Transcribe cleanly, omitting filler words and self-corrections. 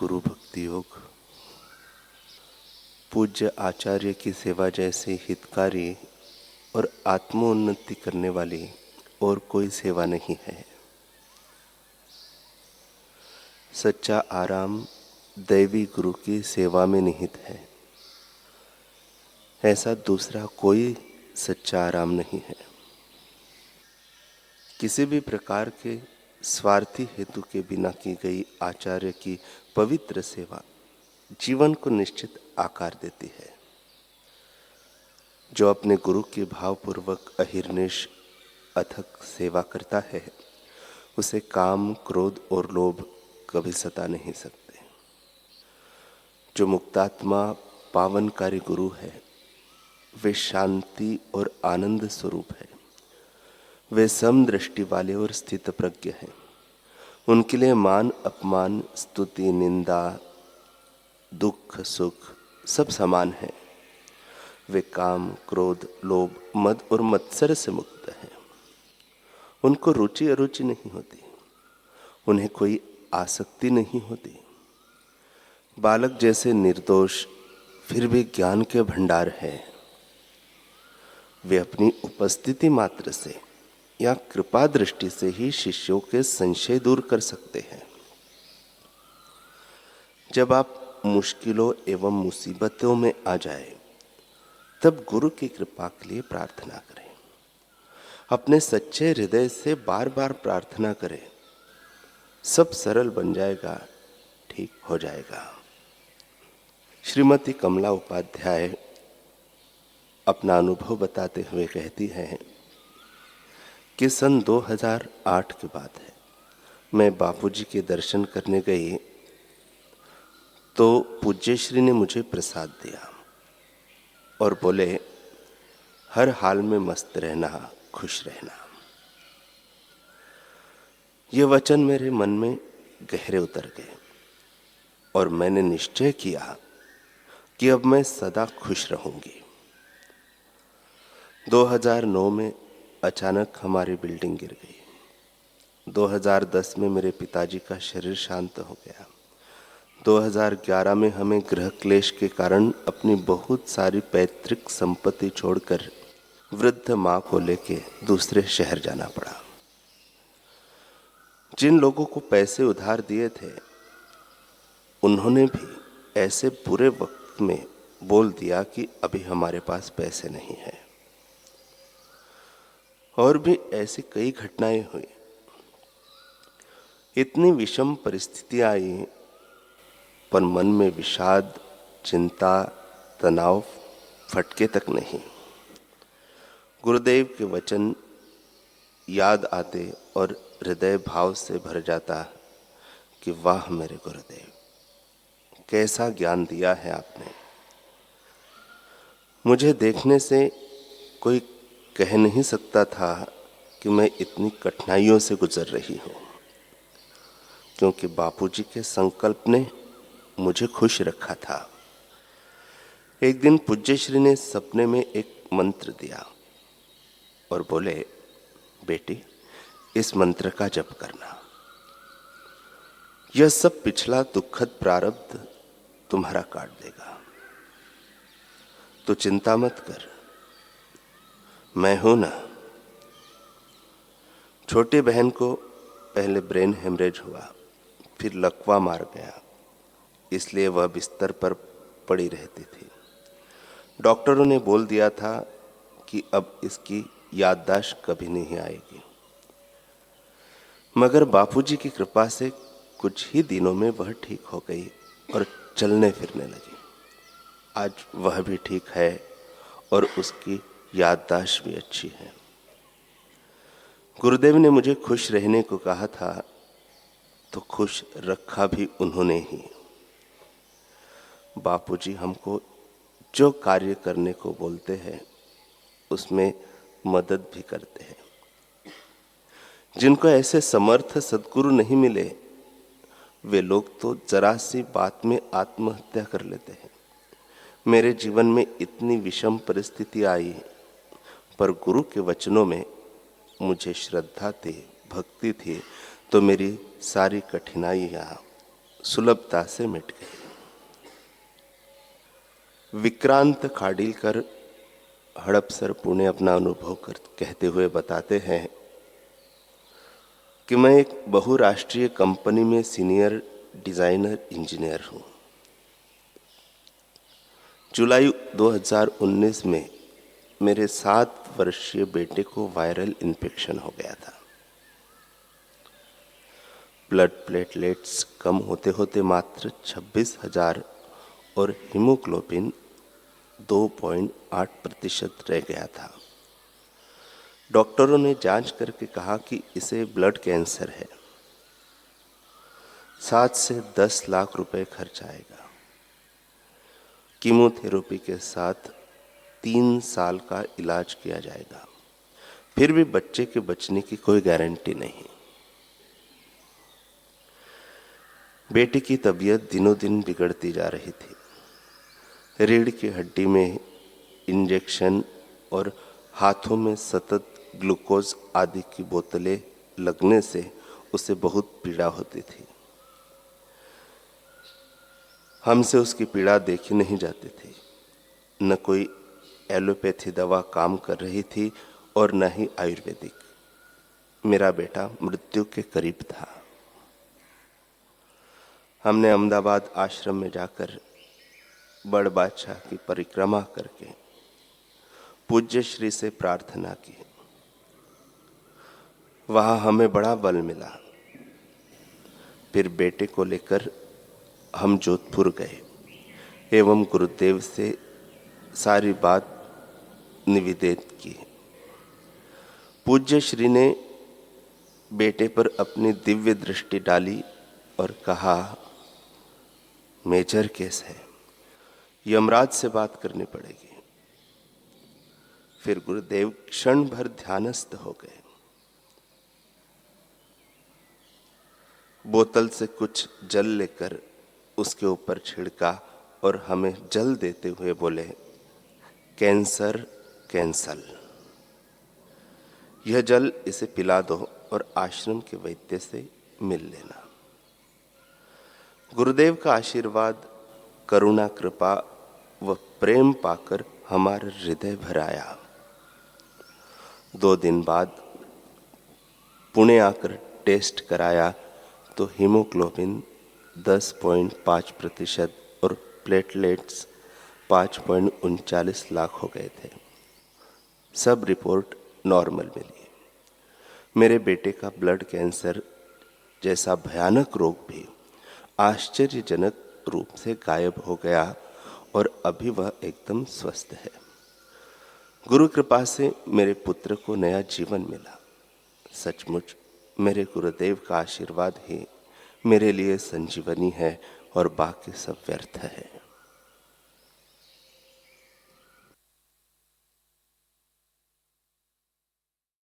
गुरु भक्ति योग। पूज्य आचार्य की सेवा जैसी हितकारी और आत्मोन्नति करने वाली और कोई सेवा नहीं है। सच्चा आराम दैवी गुरु की सेवा में निहित है। ऐसा दूसरा कोई सच्चा आराम नहीं है। किसी भी प्रकार के स्वार्थी हेतु के बिना की गई आचार्य की पवित्र सेवा जीवन को निश्चित आकार देती है। जो अपने गुरु की भावपूर्वक अहिर्निश अथक सेवा करता है, उसे काम, क्रोध और लोभ कभी सता नहीं सकते। जो मुक्तात्मा पावनकारी गुरु है, वे शांति और आनंद स्वरूप है। वे समदृष्टि वाले और स्थित प्रज्ञ हैं। उनके लिए मान, अपमान, स्तुति, निंदा, दुख, सुख सब समान है। वे काम, क्रोध, लोभ, मद और मत्सर से मुक्त हैं। उनको रुचि अरुचि नहीं होती। उन्हें कोई आसक्ति नहीं होती। बालक जैसे निर्दोष फिर भी ज्ञान के भंडार है। वे अपनी उपस्थिति मात्र से या कृपा दृष्टि से ही शिष्यों के संशय दूर कर सकते हैं। जब आप मुश्किलों एवं मुसीबतों में आ जाए, तब गुरु की कृपा के लिए प्रार्थना करें। अपने सच्चे हृदय से बार बार प्रार्थना करें। सब सरल बन जाएगा, ठीक हो जाएगा। श्रीमती कमला उपाध्याय अपना अनुभव बताते हुए कहती हैं कि सन 2008 की बात है। मैं बापूजी के दर्शन करने गई तो पूज्य श्री ने मुझे प्रसाद दिया और बोले, हर हाल में मस्त रहना, खुश रहना। ये वचन मेरे मन में गहरे उतर गए और मैंने निश्चय किया कि अब मैं सदा खुश रहूंगी। 2009 में अचानक हमारी बिल्डिंग गिर गई। 2010 में मेरे पिताजी का शरीर शांत हो गया। 2011 में हमें गृह क्लेश के कारण अपनी बहुत सारी पैतृक संपत्ति छोड़कर वृद्ध मां को लेके दूसरे शहर जाना पड़ा। जिन लोगों को पैसे उधार दिए थे, उन्होंने भी ऐसे बुरे वक्त में बोल दिया कि अभी हमारे पास पैसे नहीं है। और भी ऐसी कई घटनाएं हुई। इतनी विषम परिस्थितियां आई, पर मन में विषाद, चिंता, तनाव फटके तक नहीं। गुरुदेव के वचन याद आते और हृदय भाव से भर जाता कि वाह मेरे गुरुदेव, कैसा ज्ञान दिया है आपने। मुझे देखने से कोई कह नहीं सकता था कि मैं इतनी कठिनाइयों से गुजर रही हूं, क्योंकि बापूजी के संकल्प ने मुझे खुश रखा था। एक दिन पूज्य श्री ने सपने में एक मंत्र दिया और बोले, बेटी, इस मंत्र का जप करना। यह सब पिछला दुखद प्रारब्ध तुम्हारा काट देगा। तो चिंता मत कर, मैं हूं ना। छोटी बहन को पहले ब्रेन हेमरेज हुआ, फिर लकवा मार गया, इसलिए वह बिस्तर पर पड़ी रहती थी। डॉक्टरों ने बोल दिया था कि अब इसकी याददाश्त कभी नहीं आएगी। मगर बापूजी की कृपा से कुछ ही दिनों में वह ठीक हो गई और चलने फिरने लगी। आज वह भी ठीक है और उसकी याददाश्त भी अच्छी है। गुरुदेव ने मुझे खुश रहने को कहा था, तो खुश रखा भी उन्होंने ही। बापूजी हमको जो कार्य करने को बोलते हैं, उसमें मदद भी करते हैं। जिनको ऐसे समर्थ सद्गुरु नहीं मिले, वे लोग तो जरा सी बात में आत्महत्या कर लेते हैं। मेरे जीवन में इतनी विषम परिस्थिति आई, पर गुरु के वचनों में मुझे श्रद्धा थी, भक्ति थी, तो मेरी सारी कठिनाइयां सुलभता से मिट गए। विक्रांत खाड़ीलकर हड़पसर पुणे अपना अनुभव कहते हुए बताते हैं कि मैं एक बहुराष्ट्रीय कंपनी में सीनियर डिजाइनर इंजीनियर हूं। जुलाई 2019 में मेरे 7 वर्षीय बेटे को वायरल इन्फेक्शन हो गया था। ब्लड प्लेटलेट्स कम होते होते मात्र 26,000 और हीमोग्लोबिन 2.8% रह गया था। डॉक्टरों ने जांच करके कहा कि इसे ब्लड कैंसर है। 7 से 10 लाख रुपए खर्च आएगा। कीमोथेरेपी के साथ 3 साल का इलाज किया जाएगा। फिर भी बच्चे के बचने की कोई गारंटी नहीं। बेटे की तबीयत दिनों दिन बिगड़ती जा रही थी। रीढ़ की हड्डी में इंजेक्शन और हाथों में सतत ग्लूकोज आदि की बोतलें लगने से उसे बहुत पीड़ा होती थी। हमसे उसकी पीड़ा देखी नहीं जाती थी। न कोई एलोपैथी दवा काम कर रही थी और न ही आयुर्वेदिक। मेरा बेटा मृत्यु के करीब था। हमने अहमदाबाद आश्रम में जाकर बड़ बादशाह की परिक्रमा करके पूज्य श्री से प्रार्थना की। वहां हमें बड़ा बल मिला। फिर बेटे को लेकर हम जोधपुर गए एवं गुरुदेव से सारी बात निवेदित की। पूज्य श्री ने बेटे पर अपनी दिव्य दृष्टि डाली और कहा, मेजर केस है, यमराज से बात करनी पड़ेगी। फिर गुरुदेव क्षण भर ध्यानस्थ हो गए। बोतल से कुछ जल लेकर उसके ऊपर छिड़का और हमें जल देते हुए बोले, कैंसर कैंसल। यह जल इसे पिला दो और आश्रम के वैद्य से मिल लेना। गुरुदेव का आशीर्वाद, करुणा, कृपा व प्रेम पाकर हमारा हृदय भर आया। 2 दिन बाद पुणे आकर टेस्ट कराया तो हीमोग्लोबिन 10.5% और प्लेटलेट्स 5.39 लाख हो गए थे। सब रिपोर्ट नॉर्मल मिली। मेरे बेटे का ब्लड कैंसर जैसा भयानक रोग भी आश्चर्यजनक रूप से गायब हो गया और अभी वह एकदम स्वस्थ है। गुरु कृपा से मेरे पुत्र को नया जीवन मिला। सचमुच मेरे गुरुदेव का आशीर्वाद ही मेरे लिए संजीवनी है और बाकी सब व्यर्थ है।